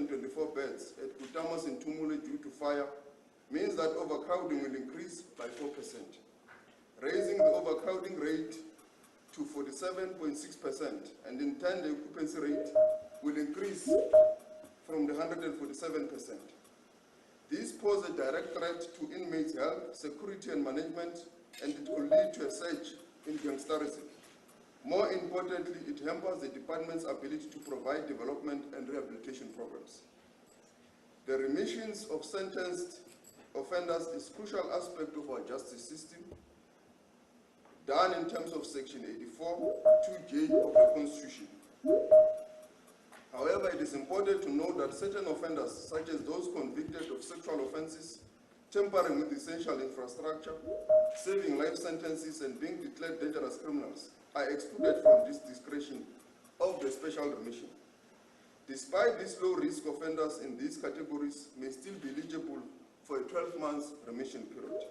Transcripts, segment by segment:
224 beds at Kutamos in Tumule due to fire means that overcrowding will increase by 4%, raising the overcrowding rate to 47.6%, and in turn the occupancy rate will increase from the 147%. This poses a direct threat to inmates' health, security and management, and it could lead to a surge in gangsterism. More importantly, it hampers the department's ability to provide development and rehabilitation programs. The remissions of sentenced offenders is a crucial aspect of our justice system, done in terms of Section 84, 2J of the Constitution. However, it is important to note that certain offenders, such as those convicted of sexual offenses, tampering with essential infrastructure, serving life sentences, and being declared dangerous criminals, are excluded from this discretion of the special remission. Despite these low-risk offenders in these categories may still be eligible for a 12-month remission period.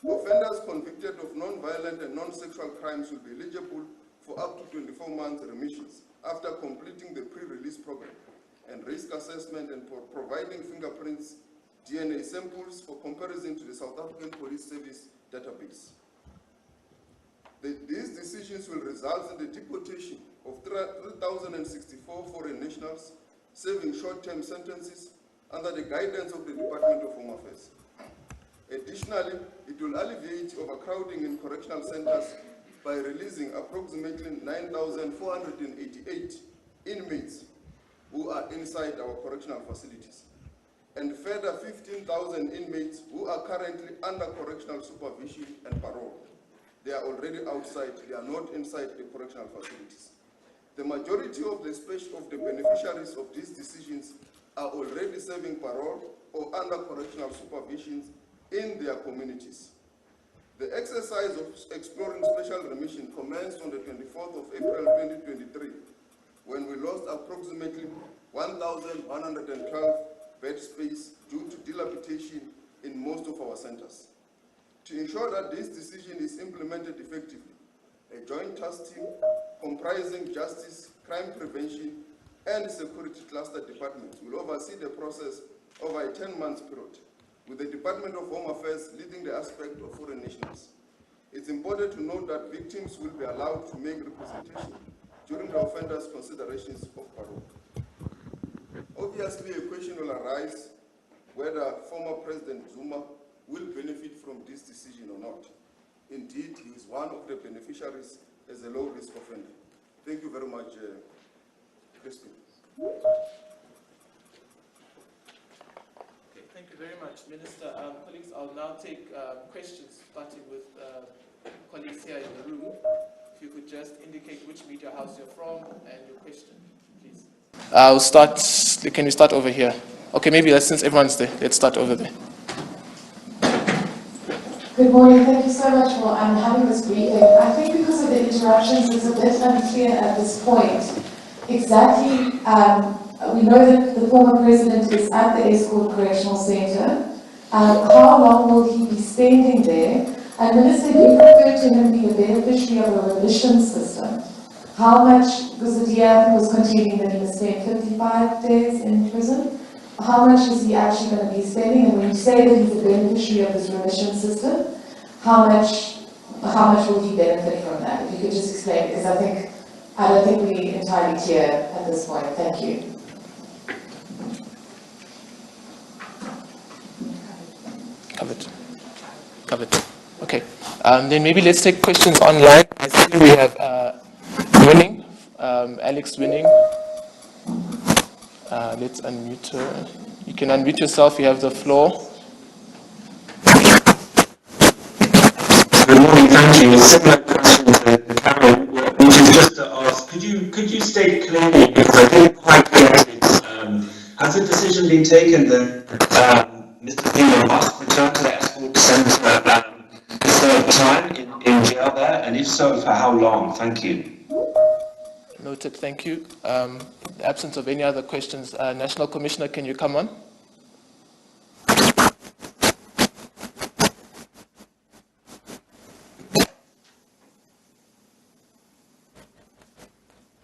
Offenders convicted of non-violent and non-sexual crimes will be eligible for up to 24-month remissions after completing the pre-release program and risk assessment and for providing fingerprints, DNA samples for comparison to the South African Police Service database. These decisions will result in the deportation of 3,064 foreign nationals serving short-term sentences under the guidance of the Department of Home Affairs. Additionally, it will alleviate overcrowding in correctional centers by releasing approximately 9,488 inmates who are inside our correctional facilities, and further 15,000 inmates who are currently under correctional supervision and parole. They are already outside, they are not inside the correctional facilities. The majority of the beneficiaries of these decisions are already serving parole or under correctional supervision in their communities. The exercise of exploring special remission commenced on the 24th of April 2023, when we lost approximately 1,112 bed space due to dilapidation in most of our centers. To ensure that this decision is implemented effectively, a joint task team comprising justice, crime prevention, and security cluster departments will oversee the process over a 10-month period, with the Department of Home Affairs leading the aspect of foreign nationals. It's important to note that victims will be allowed to make representation during the offender's considerations of parole. Obviously, a question will arise whether former President Zuma will benefit from this decision or not. Indeed, he is one of the beneficiaries as a low-risk offender. Thank you very much, Christine. Okay, thank you very much, Minister. Colleagues, I'll now take questions, starting with colleagues here in the room. If you could just indicate which media house you're from and your question, please. I'll start. Can we start over here? Okay, maybe since everyone's there, let's start over there. Good morning. Thank you so much for having this briefing. I think because of the interruptions, it's a bit unclear at this point. Exactly, we know that the former president is at the Escort Correctional Centre. How long will he be spending there? And Minister, you referred to him being a beneficiary of a remission system. How much, because the DA was contending that he must spend 55 days in prison. How much is he actually going to be spending? And when you say that he's a beneficiary of this remission system, how much will he benefit from that? If you could just explain, because I don't think we're entirely clear at this point. Thank you. Covered. Okay. Then maybe let's take questions online. I see we have Winning, Alex Winning. Let's unmute her. You can unmute yourself. You have the floor. Good morning. Thank you. A similar question to Karen, which is just to ask, could you state clearly, because I didn't quite get it, has a decision been taken that Mr. Zuma must return to the Escort Centre to serve time in jail there, and if so, for how long? Thank you. Noted, thank you. In the absence of any other questions, National Commissioner, can you come on?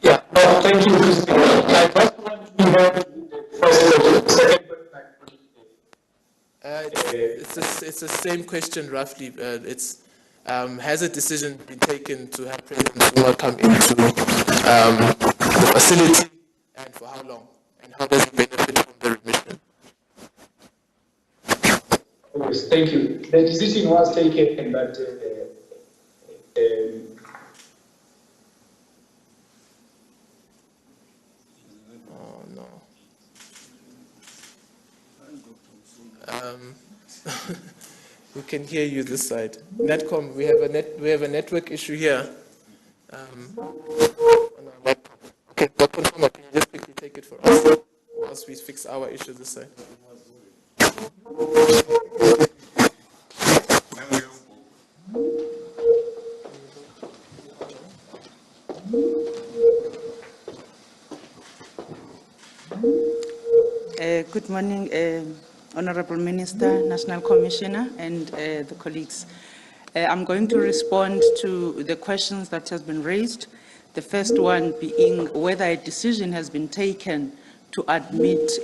Yeah, well, thank you, Mr. I just want to hear the It's the same question roughly. Has a decision been taken to have President Zuma come into the facility, and for how long? And how does he benefit from the remission? Yes, thank you. The decision was taken, but oh no. We can hear you this side. Netcom, we have a network issue here. On our laptop. Okay, Dr. Zuma, can you just quickly take it for us whilst we fix our issue this side? Good morning, Honorable Minister, National Commissioner, and the colleagues. I'm going to respond to the questions that has been raised. The first one being whether a decision has been taken to admit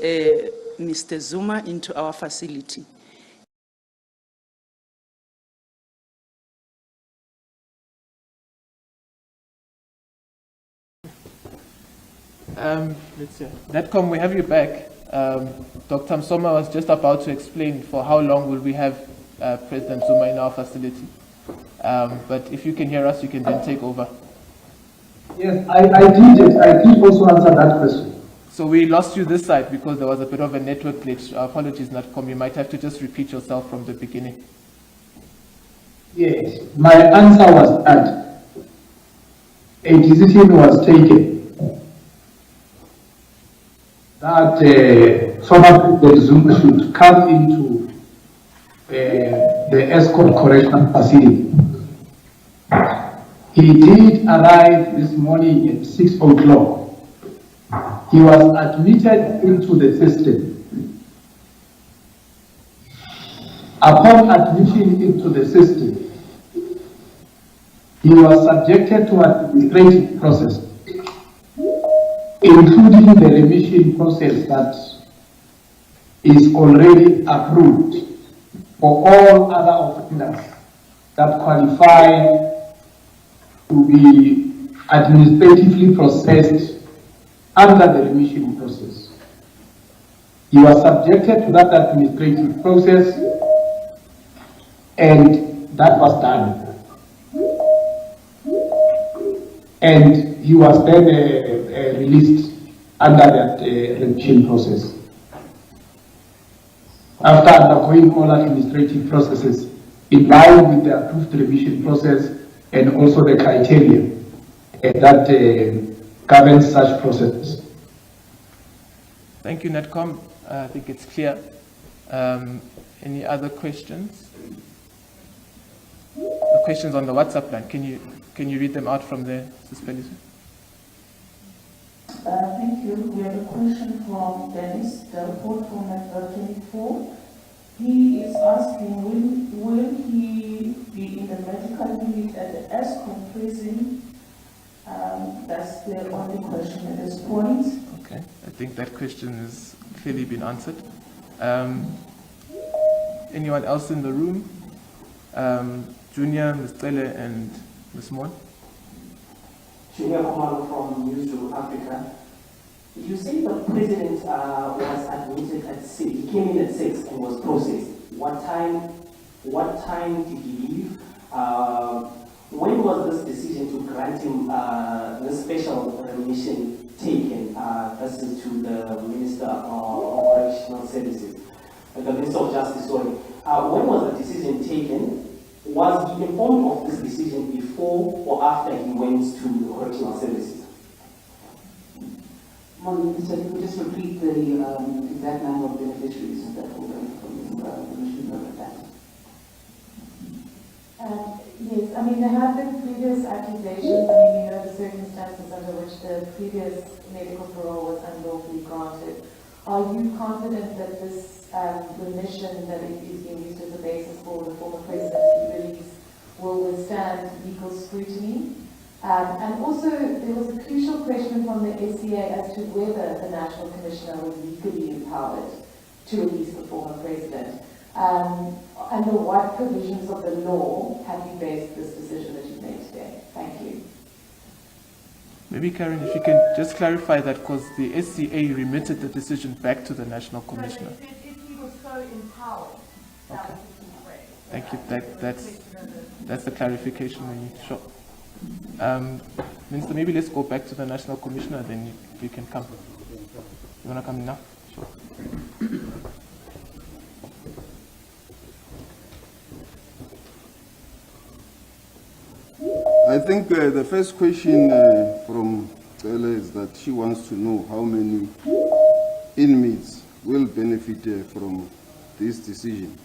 Mr. Zuma into our facility. Let's see. Netcom, we have you back. Dr. Msoma was just about to explain for how long will we have President Zuma in our facility. But if you can hear us, you can then take over. yes, I did also answer that question. So we lost you this side because there was a bit of a network glitch. Apologies, Netcom. You might have to just repeat yourself from the beginning. Yes, my answer was that a decision was taken that former President Zuma should come into the escort correctional facility. He did arrive this morning at 6 o'clock. He was admitted into the system. Upon admission into the system, he was subjected to an administrative process, including the remission process that is already approved for all other offenders that qualify to be administratively processed under the remission process. He was subjected to that administrative process, and that was done. And he was then released under that remission process. After undergoing all administrative processes in line with the approved remission process and also the criteria that governs such processes. Thank you, Netcom. I think it's clear. Any other questions? The questions on the WhatsApp line. Can you read them out from the suspended? Thank you. We have a question from Dennis, the report from Network 24. He is asking, will he be in the medical unit at the ESCOM prison? That's the only question at this point. Okay, I think that question has clearly been answered. Anyone else in the room? Junior, Ms. Tele, and Ms. Mon? Junior Komalo from News Africa. You say the president was admitted at 6. He came in at 6 and was processed. What time did he leave? When was this decision to grant him the special remission taken? This is to the Minister of Correctional Services, the Minister of Justice, sorry. When was the decision taken? Was he informed of this decision before or after he went to Correctional Services? Minister, if you just repeat the exact number of beneficiaries that will benefit from this remission program. Yes, I mean, there have been previous accusations. I mean, we know the circumstances under which the previous medical parole was unlawfully granted. Are you confident that this remission that is being used as a basis for the former president's release will withstand legal scrutiny? And also, there was a crucial question from the eNCA as to whether the National Commissioner was legally empowered to release the former president. Under what provisions of the law have you based this decision that you've made today? Thank you. Maybe Karen, if you can just clarify that, because the SCA remitted the decision back to the National Commissioner. So if he was so empowered, that was the key phrase. Thank you. That's the clarification we need. Sure. Minister, maybe let's go back to the National Commissioner, then you can come. You want to come in now? Sure. I think the first question from Stella is that she wants to know how many inmates will benefit from this decision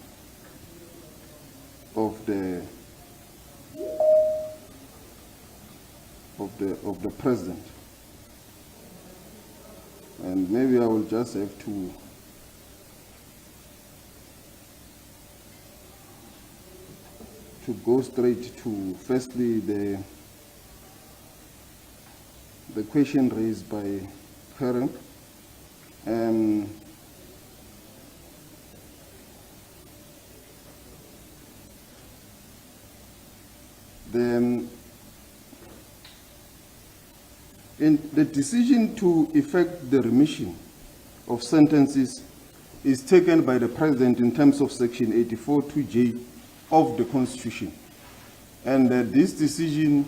of the president. And maybe I will just have to go straight to firstly the question raised by Karen. The decision to effect the remission of sentences is taken by the President in terms of Section 84(2)(j) of the Constitution. And this decision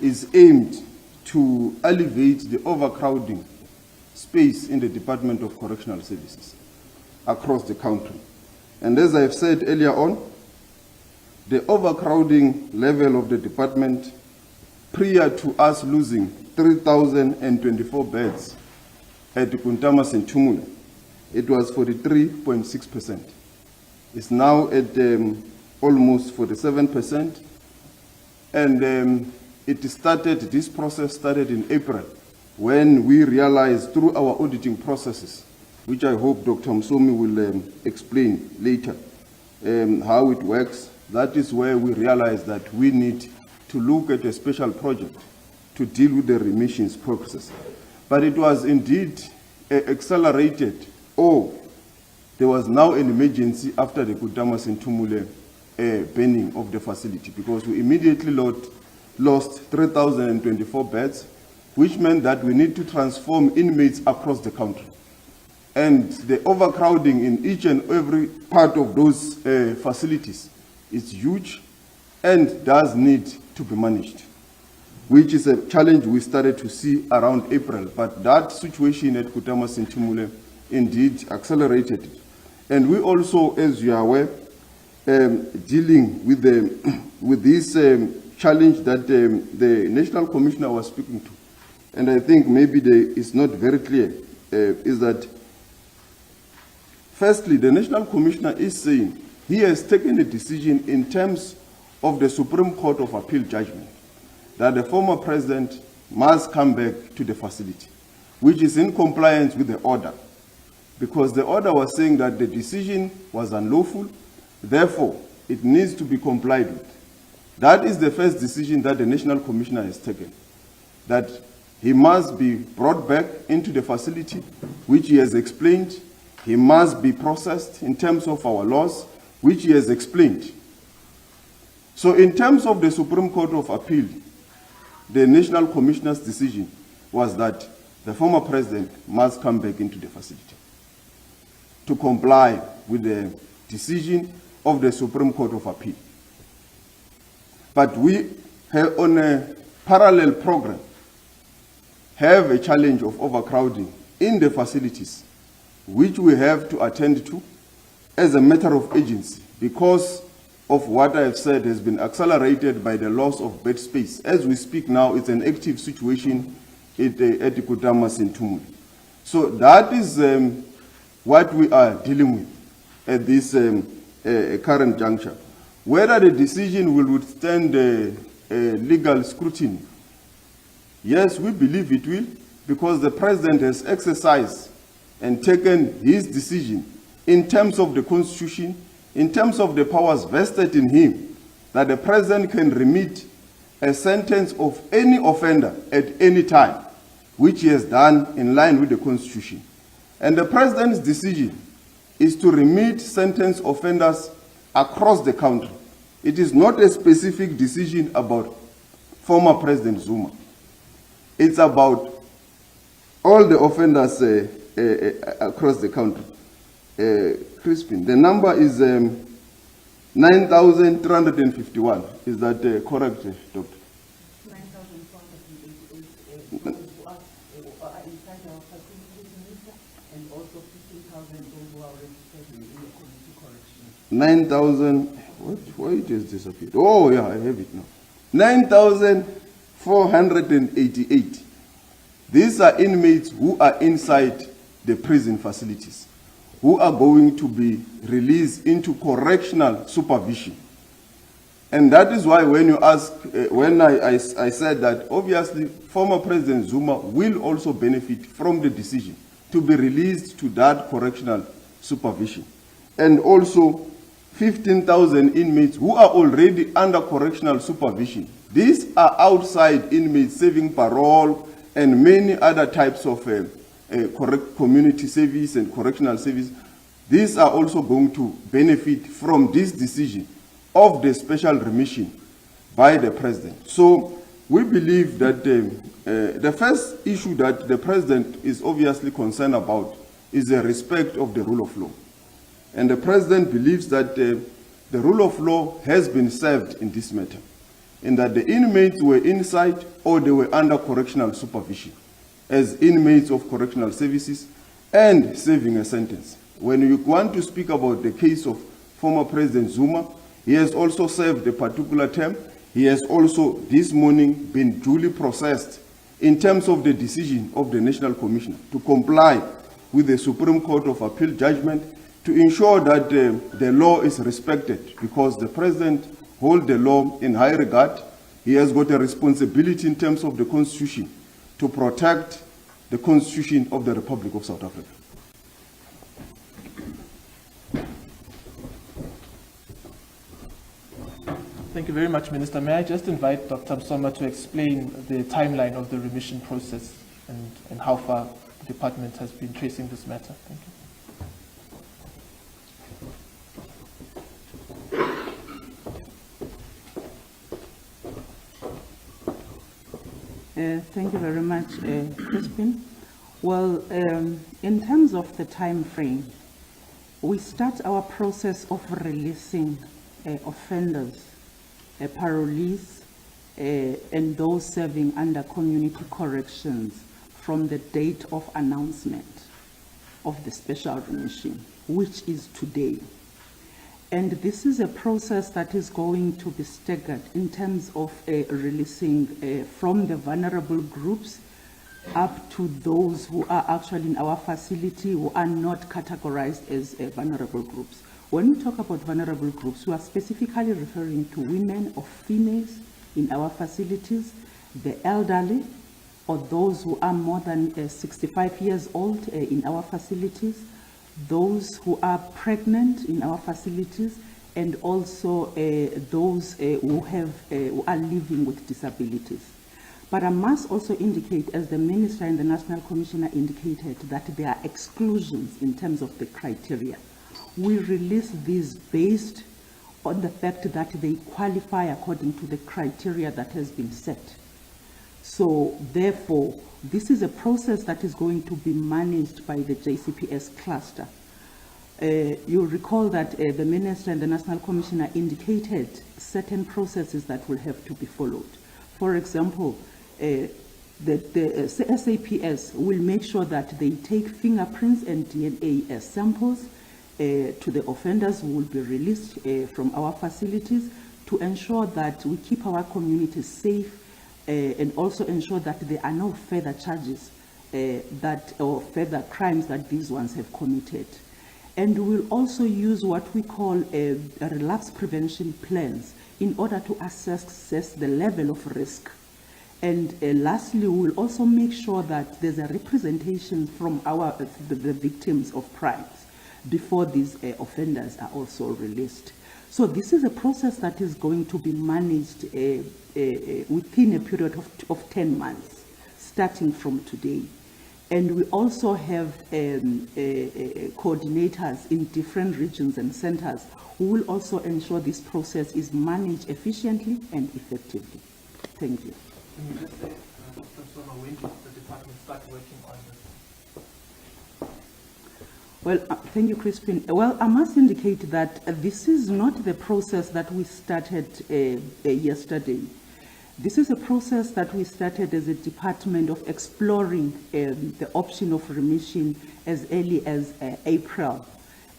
is aimed to alleviate the overcrowding space in the Department of Correctional Services across the country. And as I've said earlier on, the overcrowding level of the department prior to us losing 3,024 beds at Kuntamas and Tumule, it was 43.6%. It's now at almost 47%. And this process started in April, when we realized through our auditing processes, which I hope Dr. Msomi will explain later, how it works. That is where we realized that we need to look at a special project to deal with the remissions process. But it was indeed accelerated, or there was now an emergency after the Kutamas and Tumule banning of the facility, because we immediately lost 3,024 beds, which meant that we need to transform inmates across the country. And the overcrowding in each and every part of those facilities is huge and does need to be managed, which is a challenge we started to see around April. But that situation at Kutamas and Tumule indeed accelerated it. And we also, as you are aware, dealing with this challenge that the National Commissioner was speaking to. And I think maybe it's not very clear, is that firstly, the National Commissioner is saying he has taken a decision in terms of the Supreme Court of Appeal judgment that the former president must come back to the facility, which is in compliance with the order, because the order was saying that the decision was unlawful, therefore it needs to be complied with. That is the first decision that the National Commissioner has taken, that he must be brought back into the facility, which he has explained. He must be processed in terms of our laws, which he has explained. So in terms of the Supreme Court of Appeal, the National Commissioner's decision was that the former president must come back into the facility to comply with the decision of the Supreme Court of Appeal. But we have, on a parallel program, have a challenge of overcrowding in the facilities, which we have to attend to as a matter of urgency, because of what I have said has been accelerated by the loss of bed space. As we speak now, it's an active situation at the Kutamas and Tumule. So that is what we are dealing with at this current juncture. Whether the decision will withstand legal scrutiny, yes, we believe it will, because the president has exercised and taken his decision in terms of the Constitution, in terms of the powers vested in him, that the president can remit a sentence of any offender at any time, which he has done in line with the Constitution. And the president's decision is to remit sentence offenders across the country. It is not a specific decision about former President Zuma. It's about all the offenders across the country. Crispin, the number is 9,351. Is that correct, Doctor? 9,488 are inside our facilities, and also 15,000 who are registered in the community corrections. 9,000, why it has disappeared? Oh yeah, I have it now. 9,488. These are inmates who are inside the prison facilities, who are going to be released into correctional supervision. And that is why when you ask, when I said that obviously former President Zuma will also benefit from the decision to be released to that correctional supervision. And also 15,000 inmates who are already under correctional supervision. These are outside inmates serving parole and many other types of community service and correctional service. These are also going to benefit from this decision of the special remission by the President. So we believe that the first issue that the President is obviously concerned about is the respect of the rule of law. And the President believes that the rule of law has been served in this matter, and that the inmates were inside or they were under correctional supervision as inmates of correctional services and serving a sentence. When you want to speak about the case of former President Zuma, he has also served a particular term. He has also this morning been duly processed in terms of the decision of the National Commissioner to comply with the Supreme Court of Appeal judgment to ensure that the law is respected, because the President holds the law in high regard. He has got a responsibility in terms of the Constitution to protect the Constitution of the Republic of South Africa. Thank you very much, Minister. May I just invite Dr. Msoma to explain the timeline of the remission process and how far the department has been tracing this matter? Thank you. Thank you very much, Crispin. Well, in terms of the time frame, we start our process of releasing offenders, parolees, and those serving under community corrections from the date of announcement of the special remission, which is today. And this is a process that is going to be staggered in terms of releasing from the vulnerable groups up to those who are actually in our facility who are not categorized as vulnerable groups. When we talk about vulnerable groups, we are specifically referring to women or females in our facilities, the elderly, or those who are more than 65 years old in our facilities, those who are pregnant in our facilities, and also those who are living with disabilities. But I must also indicate, as the Minister and the National Commissioner indicated, that there are exclusions in terms of the criteria. We release these based on the fact that they qualify according to the criteria that has been set. So therefore, this is a process that is going to be managed by the JCPS cluster. You'll recall that the Minister and the National Commissioner indicated certain processes that will have to be followed. For example, the SAPS will make sure that they take fingerprints and DNA samples to the offenders who will be released from our facilities to ensure that we keep our communities safe and also ensure that there are no further charges or further crimes that these ones have committed. And we'll also use what we call relapse prevention plans in order to assess the level of risk. And lastly, we'll also make sure that there's a representation from the victims of crimes before these offenders are also released. So this is a process that is going to be managed within a period of 10 months, starting from today. And we also have coordinators in different regions and centers who will also ensure this process is managed efficiently and effectively. Thank you. Can you just say, Dr. Zuma, when did the department start working on this? Well, thank you, Crispin. Well, I must indicate that this is not the process that we started yesterday. This is a process that we started as a department of exploring the option of remission as early as April.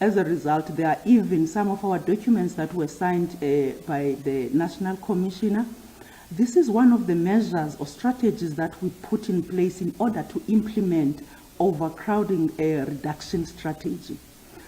As a result, there are even some of our documents that were signed by the National Commissioner. This is one of the measures or strategies that we put in place in order to implement overcrowding reduction strategy.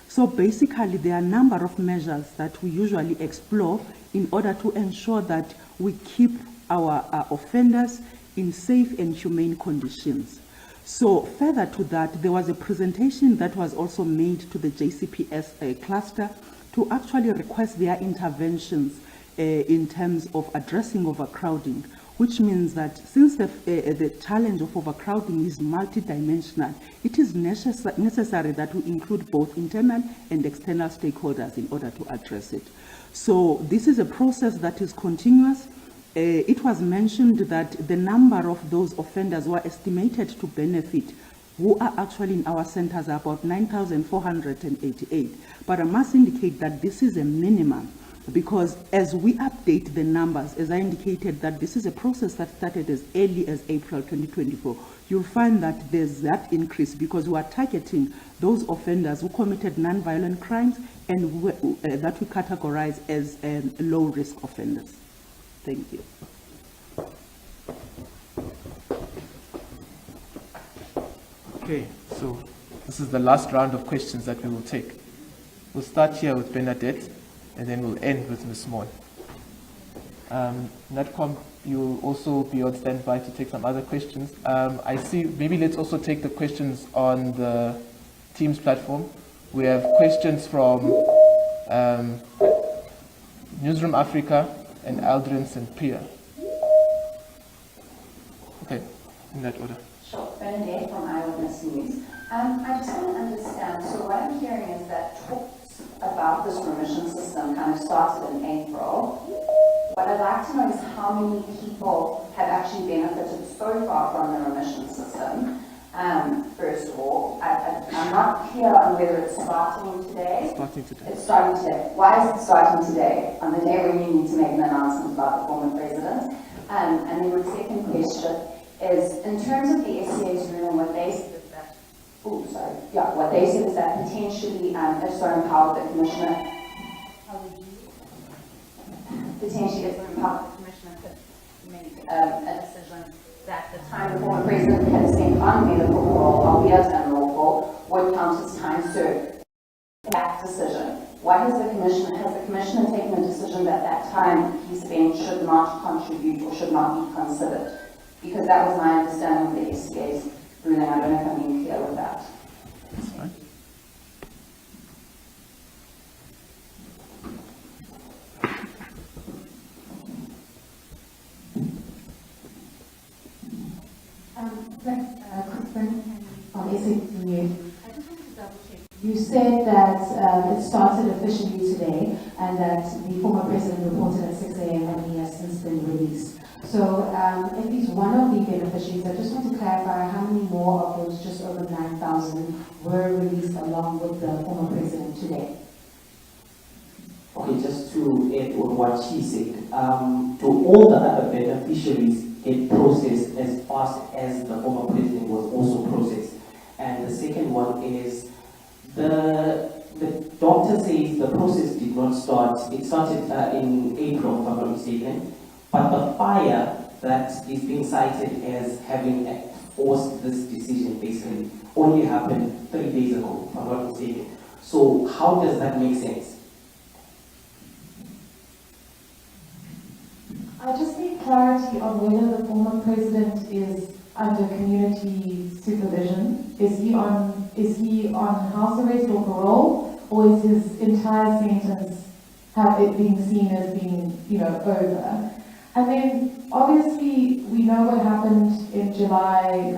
So basically, there are a number of measures that we usually explore in order to ensure that we keep our offenders in safe and humane conditions. So further to that, there was a presentation that was also made to the JCPS cluster to actually request their interventions in terms of addressing overcrowding, which means that since the challenge of overcrowding is multidimensional, it is necessary that we include both internal and external stakeholders in order to address it. So this is a process that is continuous. It was mentioned that the number of those offenders who are estimated to benefit who are actually in our centers are about 9,488. But I must indicate that this is a minimum, because as we update the numbers, as I indicated that this is a process that started as early as April 2024, you'll find that there's that increase because we are targeting those offenders who committed non-violent crimes and that we categorize as low-risk offenders. Thank you. Okay, so this is the last round of questions that we will take. We'll start here with Bernadette, and then we'll end with Ms. Moore. Natcom, you'll also be on standby to take some other questions. I see, maybe let's also take the questions on the Teams platform. We have questions from Newsroom Africa and Aldrin St. Pierre. Okay, in that order. Sure, Bernadette from Eyewitness News. I just want to understand, so what I'm hearing is that talks about this remission system kind of started in April. What I'd like to know is how many people have actually benefited so far from the remission system. First of all, I'm not clear on whether it's starting today. Starting today. It's starting today. Why is it starting today? On the day when you need to make an announcement about the former president? And then the second question is, in terms of the SCA's ruling, what they said is that, what they said is that potentially if so empowered the commissioner, potentially if so empowered the commissioner could make a decision that the time the former president had spent on medical parole, albeit unlawful, would count as time served. That decision. What has the commissioner taken a decision that that time he spent should not contribute or should not be considered? Because that was my understanding of the SCA's ruling. I don't know if I'm being clear with that. That's fine. On SAP News. I just wanted to double check. You said that it started officially today and that the former president reported at 6 a.m. and he has since been released. So if he's one of the beneficiaries, I just want to clarify how many more of those just over 9,000 were released along with the former president today? Okay, just to add on what she said, to all the other beneficiaries, it processed as fast as the former president was also processed. And the second one is the doctor says the process did not start. It started in April, if I'm not mistaken. But the fire that is being cited as having forced this decision basically only happened 3 days ago, if I'm not mistaken. So how does that make sense? I just need clarity on whether the former president is under community supervision. Is he on house arrest or parole, or is his entire sentence have it being seen as being, over? And then, obviously, we know what happened in July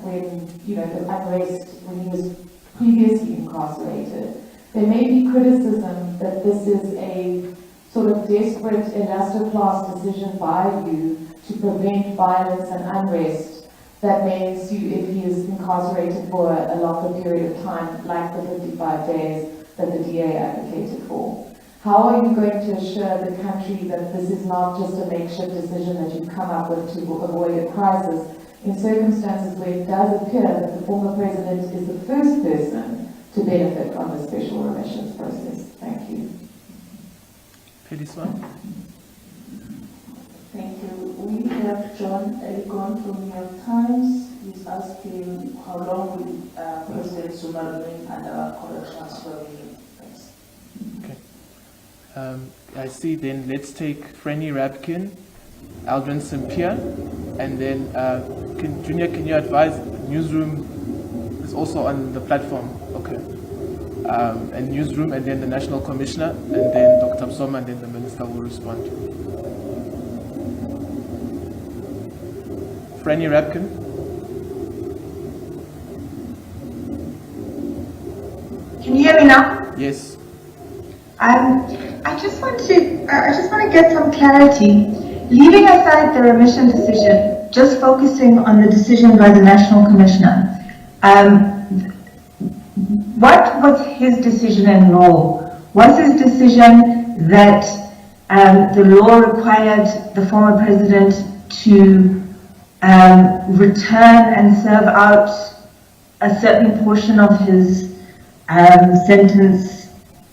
when, the unrest, when he was previously incarcerated. There may be criticism that this is a sort of desperate elastoplast decision by you to prevent violence and unrest that may ensue if he is incarcerated for a longer period of time, like the 55 days that the DA advocated for. How are you going to assure the country that this is not just a makeshift decision that you've come up with to avoid a crisis in circumstances where it does appear that the former president is the first person to benefit from the special remissions process? Thank you. Thank you. We have John Eligon from New York Times. He's asking how long will President Zuma remain under correctional supervision? Thanks. Okay. I see then, let's take Franny Rabkin, Aldrin Sampier, and then Junior, can you advise Newsroom is also on the platform? Okay. And Newsroom, and then the National Commissioner, and then Dr. Zuma, and then the Minister will respond. Franny Rabkin. Can you hear me now? Yes. I just want to get some clarity. Leaving aside the remission decision, just focusing on the decision by the National Commissioner, what was his decision in law? Was his decision that the law required the former president to return and serve out a certain portion of his sentence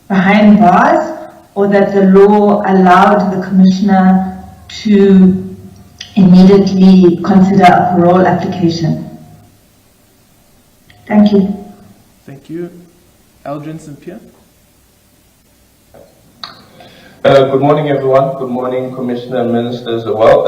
behind bars, or that the law allowed the commissioner to immediately consider a parole application? Thank you. Thank you. Aldrin Sampier. Good morning, everyone. Good morning, Commissioner and Ministers as well.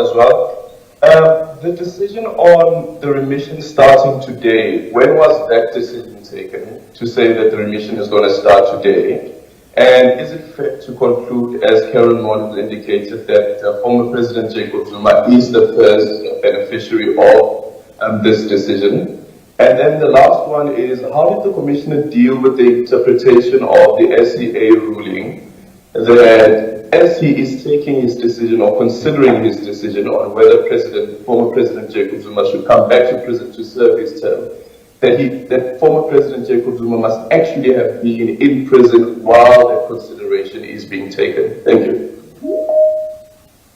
The decision on the remission starting today, when was that decision taken to say that the remission is going to start today? And is it fair to conclude, as Karen Mon has indicated, that former President Jacob Zuma is the first beneficiary of this decision? And then the last one is, how did the Commissioner deal with the interpretation of the SCA ruling that as he is taking his decision or considering his decision on whether former President Jacob Zuma should come back to prison to serve his term, that former President Jacob Zuma must actually have been in prison while that consideration is being taken? Thank you.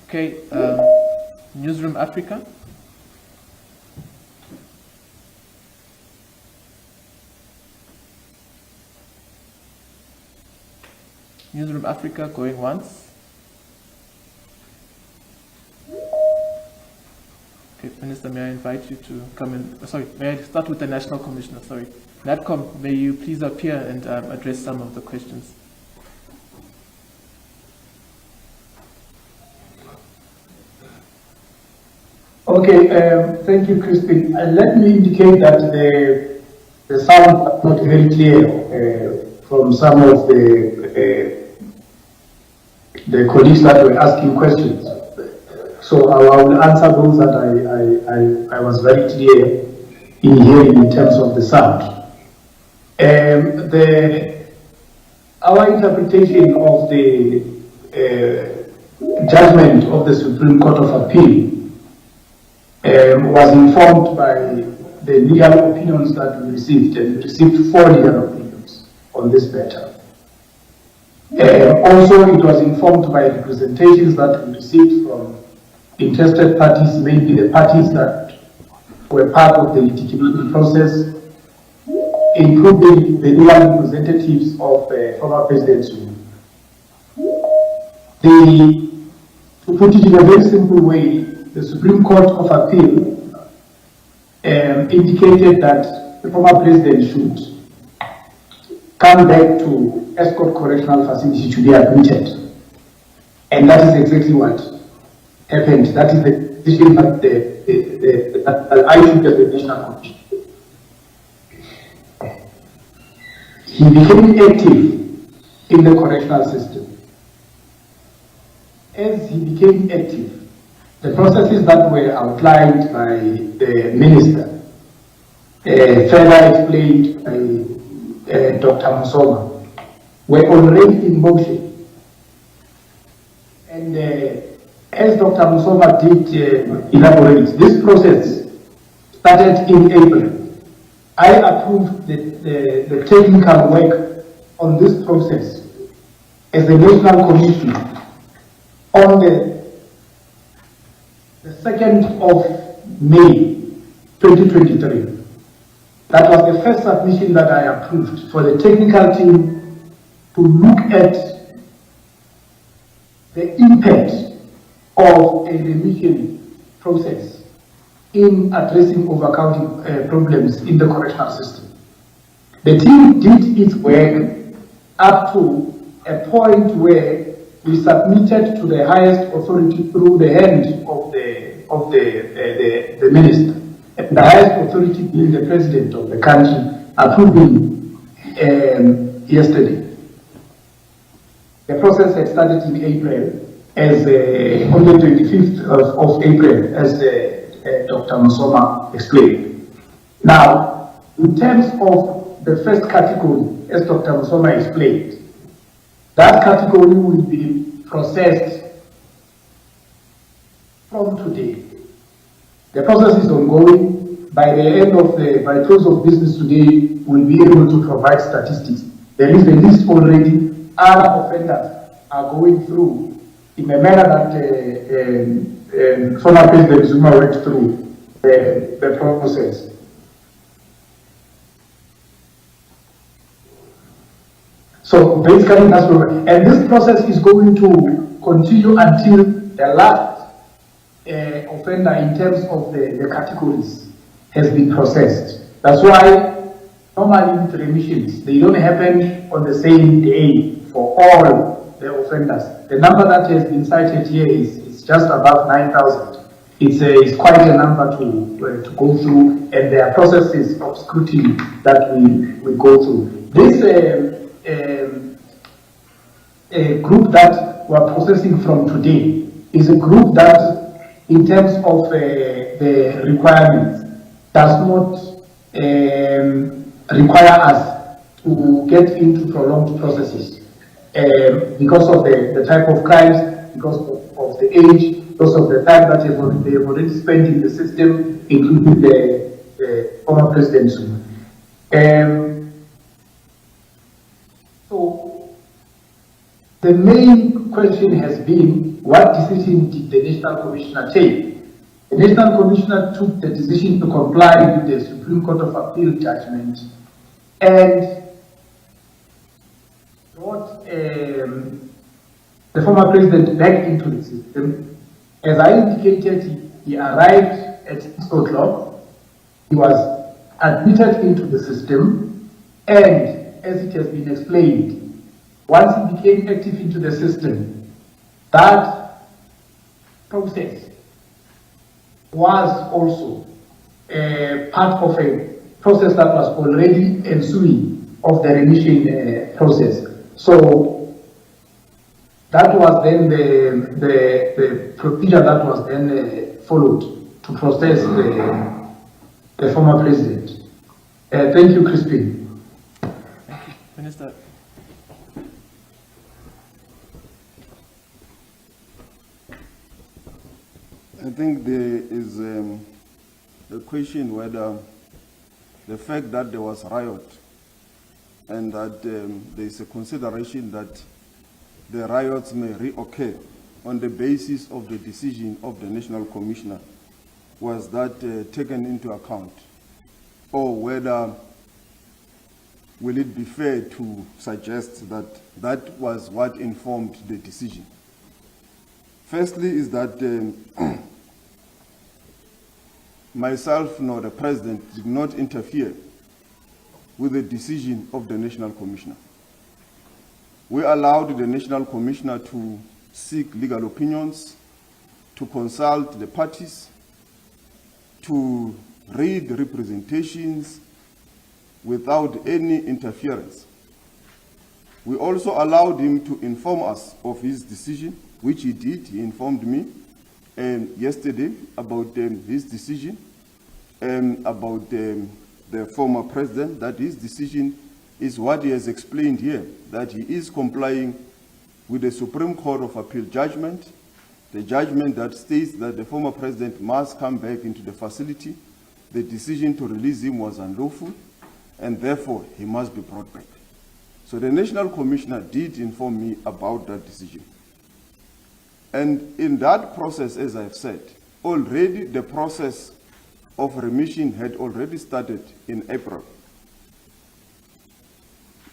Okay, Newsroom Africa. Newsroom Africa, going once. Okay, Minister, may I invite you to come in? Sorry, may I start with the National Commissioner? Sorry. NATCOM, may you please appear and address some of the questions? Okay, thank you, Christine. Let me indicate that the sound was not very clear from some of the colleagues that were asking questions. So I will answer those that I was very clear in hearing in terms of the sound. Our interpretation of the judgment of the Supreme Court of Appeal was informed by the legal opinions that we received, and we received 4 legal opinions on this matter. Also, it was informed by representations that we received from interested parties, maybe the parties that were part of the litigation process, including the legal representatives of former President Zuma. To put it in a very simple way, the Supreme Court of Appeal indicated that the former president should come back to Escort Correctional Facility to be admitted. And that is exactly what happened. That is the decision that I took as the National Commission. He became active in the correctional system. As he became active, the processes that were outlined by the minister, further explained by Dr. Musoma, were already in motion. And as Dr. Musoma did elaborate, this process started in April. I approved the technical work on this process as a national commission on the 2nd of May 2023. That was the first submission that I approved for the technical team to look at the impact of a remission process in addressing overcrowding problems in the correctional system. The team did its work up to a point where we submitted to the highest authority through the hand of the minister. And the highest authority being the president of the country, approving yesterday. The process had started in April, as on the 25th of April, as Dr. Musoma explained. Now, in terms of the first category, as Dr. Musoma explained, that category will be processed from today. The process is ongoing. By the end of by close of business today, we'll be able to provide statistics. There is a list already. Other offenders are going through in a manner that former President Zuma went through the process. So basically that's what, and this process is going to continue until the last offender in terms of the categories has been processed. That's why normally with remissions, they don't happen on the same day for all the offenders. The number that has been cited here is just above 9,000. It's quite a number to go through, and there are processes of scrutiny that we go through. This group that we're processing from today is a group that, in terms of the requirements, does not require us to get into prolonged processes because of the type of crimes, because of the age, because of the time that they have already spent in the system, including the former President Zuma. So the main question has been, what decision did the National Commissioner take? The National Commissioner took the decision to comply with the Supreme Court of Appeal judgment and brought the former president back into the system. As I indicated, he arrived at 6 o'clock, he was admitted into the system, and as it has been explained, once he became active into the system, that process was also part of a process that was already ensuing of the remission process. So that was then the procedure that was then followed to process the former president. Thank you, Crispin. Thank you. Minister. I think there is a question whether the fact that there was riot and that there is a consideration that the riots may reoccur on the basis of the decision of the National Commissioner, was that taken into account? Or whether will it be fair to suggest that that was what informed the decision? Firstly is that myself nor the President did not interfere with the decision of the National Commissioner. We allowed the National Commissioner to seek legal opinions, to consult the parties, to read the representations without any interference. We also allowed him to inform us of his decision, which he did. He informed me, yesterday about his decision, about the former president, that his decision is what he has explained here, that he is complying with the Supreme Court of Appeal judgment, the judgment that states that the former president must come back into the facility. The decision to release him was unlawful, and therefore he must be brought back. So the National Commissioner did inform me about that decision. And in that process, as I've said, already the process of remission had already started in April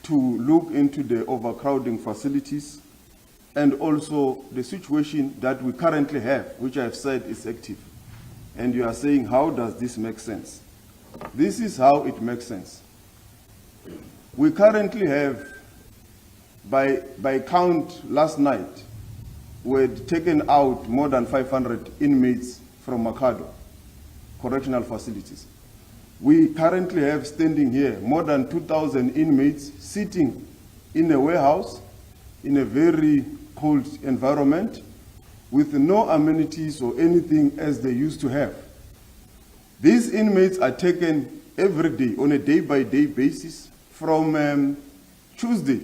to look into the overcrowding facilities and also the situation that we currently have, which I've said is active. And you are saying, how does this make sense? This is how it makes sense. We currently have, by count last night, we had taken out more than 500 inmates from Makado correctional facilities. We currently have standing here more than 2,000 inmates sitting in a warehouse in a very cold environment with no amenities or anything as they used to have. These inmates are taken every day on a day-by-day basis. From Tuesday,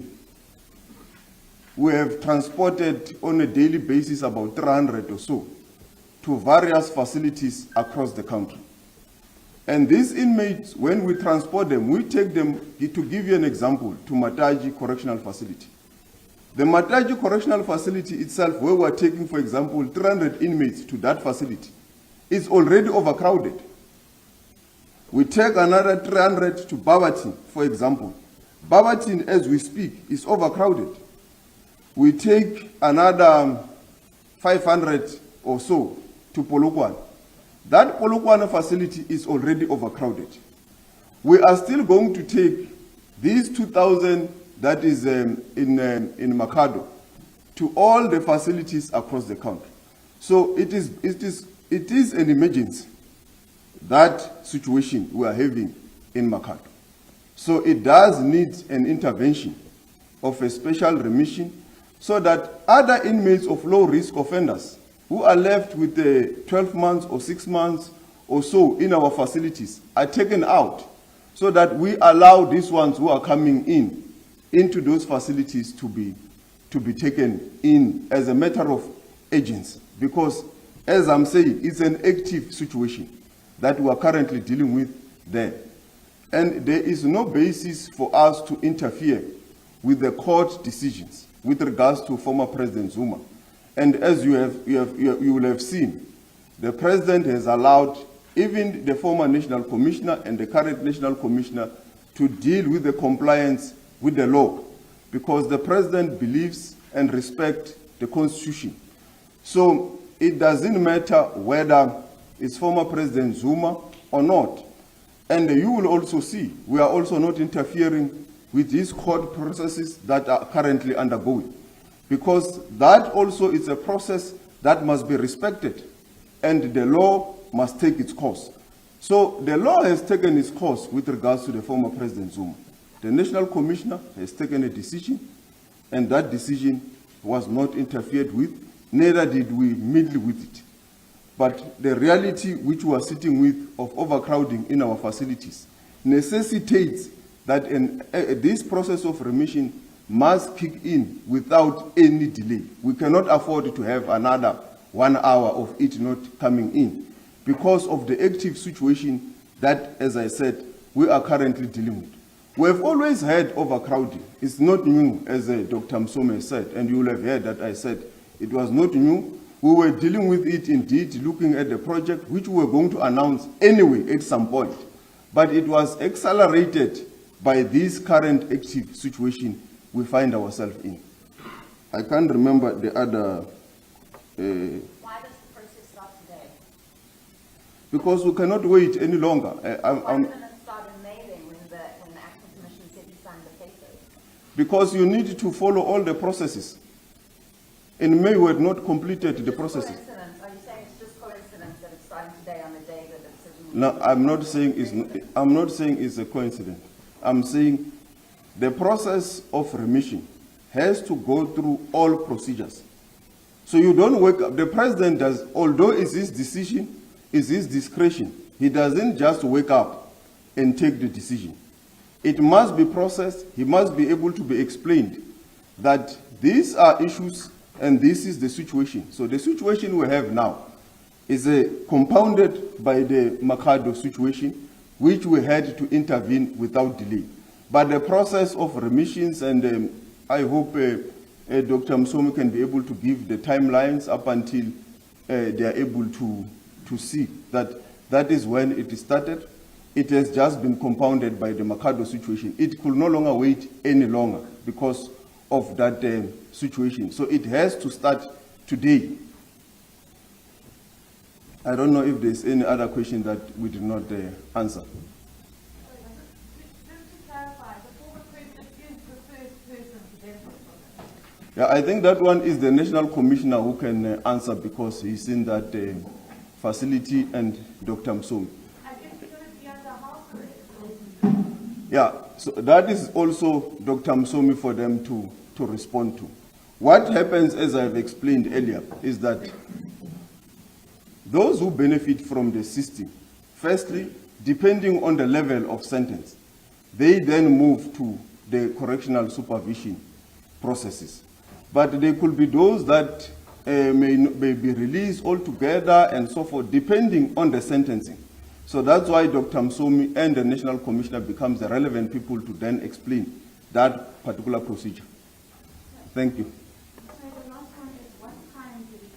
we have transported on a daily basis about 300 or so to various facilities across the country. And these inmates, when we transport them, we take them, to give you an example, to Mataji Correctional Facility. The Mataji Correctional Facility itself, where we are taking, for example, 300 inmates to that facility, is already overcrowded. We take another 300 to Babatin, for example. Babatin, as we speak, is overcrowded. We take another 500 or so to Polokwane. That Polokwane facility is already overcrowded. We are still going to take these 2,000 that is in Makado to all the facilities across the country. So it is an emergency, that situation we are having in Makado. So it does need an intervention of a special remission so that other inmates of low-risk offenders who are left with 12 months or 6 months or so in our facilities are taken out so that we allow these ones who are coming into those facilities to be taken in as a matter of urgency. Because, as I'm saying, it's an active situation that we are currently dealing with there. And there is no basis for us to interfere with the court decisions with regards to former President Zuma. And as you will have seen, the President has allowed even the former National Commissioner and the current National Commissioner to deal with the compliance with the law, because the President believes and respects the Constitution. So it doesn't matter whether it's former President Zuma or not. And you will also see, we are also not interfering with these court processes that are currently undergoing, because that also is a process that must be respected, and the law must take its course. So the law has taken its course with regards to the former President Zuma. The National Commissioner has taken a decision, and that decision was not interfered with, neither did we meddle with it. But the reality which we are sitting with of overcrowding in our facilities necessitates that this process of remission must kick in without any delay. We cannot afford to have another 1 hour of it not coming in because of the active situation that, as I said, we are currently dealing with. We have always had overcrowding. It's not new, as Dr. Msome said, and you will have heard that I said it was not new. We were dealing with it indeed, looking at the project, which we were going to announce anyway at some point. But it was accelerated by this current active situation we find ourselves in. I can't remember the other... Why does the process start today? Because we cannot wait any longer. Why didn't it start in May then, when the Acting Commission said he signed the papers? Because you need to follow all the processes. In May, we had not completed the processes. Coincidence? Are you saying it's just coincidence that it's starting today on the day that the decision? No, I'm not saying it's a coincidence. I'm saying the process of remission has to go through all procedures. So you don't wake up. The president does, although it's his decision, it's his discretion. He doesn't just wake up and take the decision. It must be processed. He must be able to be explained that these are issues and this is the situation. So the situation we have now is compounded by the Makado situation, which we had to intervene without delay. But the process of remissions, and I hope Dr. Msomi can be able to give the timelines up until they are able to see that is when it started. It has just been compounded by the Makado situation. It could no longer wait any longer because of that situation. So it has to start today. I don't know if there's any other question that we did not answer. Yeah, I think that one is the National Commissioner who can answer because he's in that facility, and Dr. Msomi. Yeah, so that is also Dr. Msomi for them to respond to. What happens, as I've explained earlier, is that those who benefit from the system, firstly, depending on the level of sentence, they then move to the correctional supervision processes. But there could be those that may be released altogether and so forth, depending on the sentencing. So that's why Dr. Msomi and the National Commissioner becomes the relevant people to then explain that particular procedure. Thank you. So the last one is, what time did the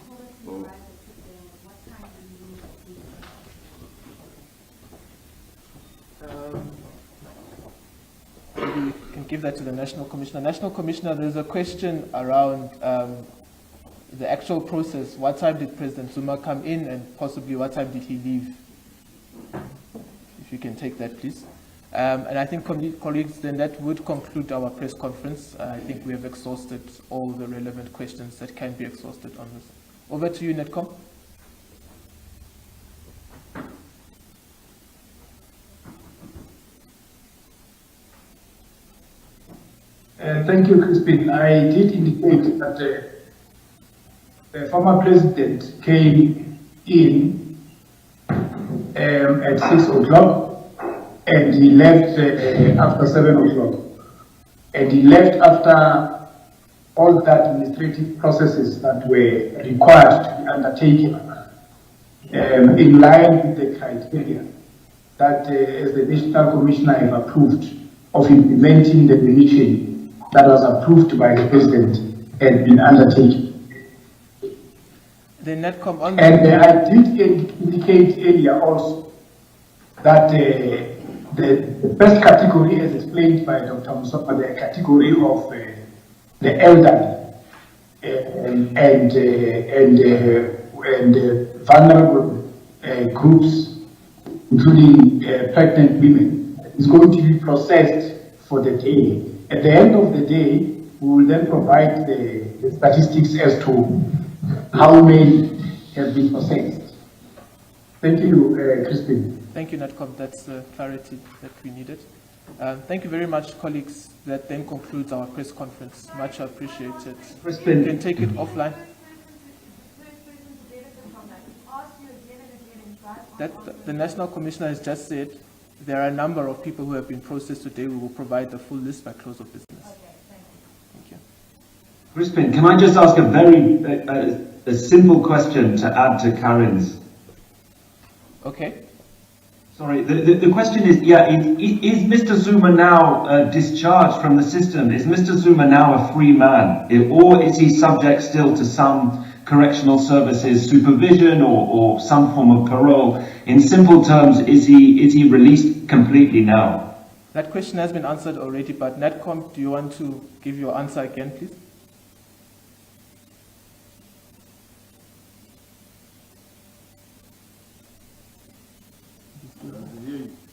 policy arrive at today, and what time do you need to be? Maybe you can give that to the National Commissioner. National Commissioner, there's a question around the actual process. What time did President Zuma come in, and possibly what time did he leave? If you can take that, please. And I think, colleagues, then that would conclude our press conference. I think we have exhausted all the relevant questions that can be exhausted on this. Over to you, Netcom. Thank you, Crispin. I did indicate that the former president came in at 6 o'clock and he left after 7 o'clock. And he left after all the administrative processes that were required to be undertaken in line with the criteria that as the National Commissioner have approved of implementing the remission that was approved by the President and been undertaken. The Netcom on and I did indicate earlier also that the first category, as explained by Dr. Musapa, the category of the elderly and vulnerable groups, including pregnant women, is going to be processed for the day. At the end of the day, we will then provide the statistics as to how many have been processed. Thank you, Crispin. Thank you, Netcom. That's the clarity that we needed. Thank you very much, colleagues. That then concludes our press conference. Much appreciated. Crispin. You can take it offline. That the National Commissioner has just said there are a number of people who have been processed today. We will provide the full list by close of business. Thank you. Crispin, can I just ask a very a simple question to add to Karin's? Okay. Sorry, the question is, is Mr. Zuma now discharged from the system? Is Mr. Zuma now a free man? Or is he subject still to some correctional services supervision or some form of parole? In simple terms, is he released completely now? That question has been answered already, but Netcom, do you want to give your answer again, please?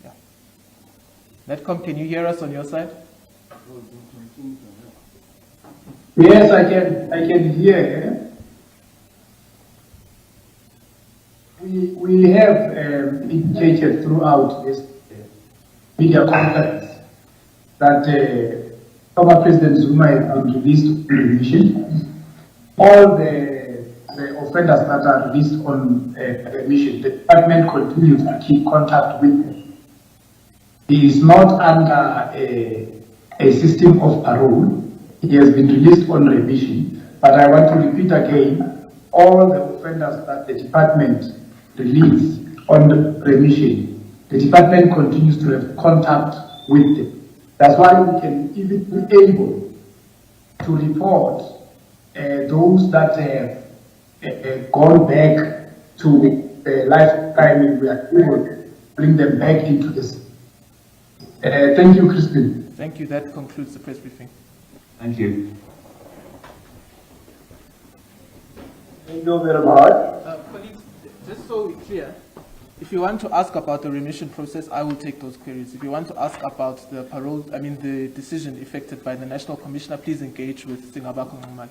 Yeah. Netcom, can you hear us on your side? Yes, I can hear. We have indicated throughout this media conference that former President Zuma has been released on remission, all the offenders that are released on remission, the department continues to keep contact with them. He is not under a system of parole. He has been released on remission. But I want to repeat again, all the offenders that the department release on the remission, the department continues to have contact with them. That's why we can even be able to report those that have gone back to lifetime, and we are able to bring them back into this. Thank you, Crispin. Thank you. That concludes the press briefing. Thank you. Thank you very much. Colleagues, just so we're clear, if you want to ask about the remission process, I will take those queries. If you want to ask about the parole, the decision effected by the National Commissioner, please engage with Singabako Ngumali.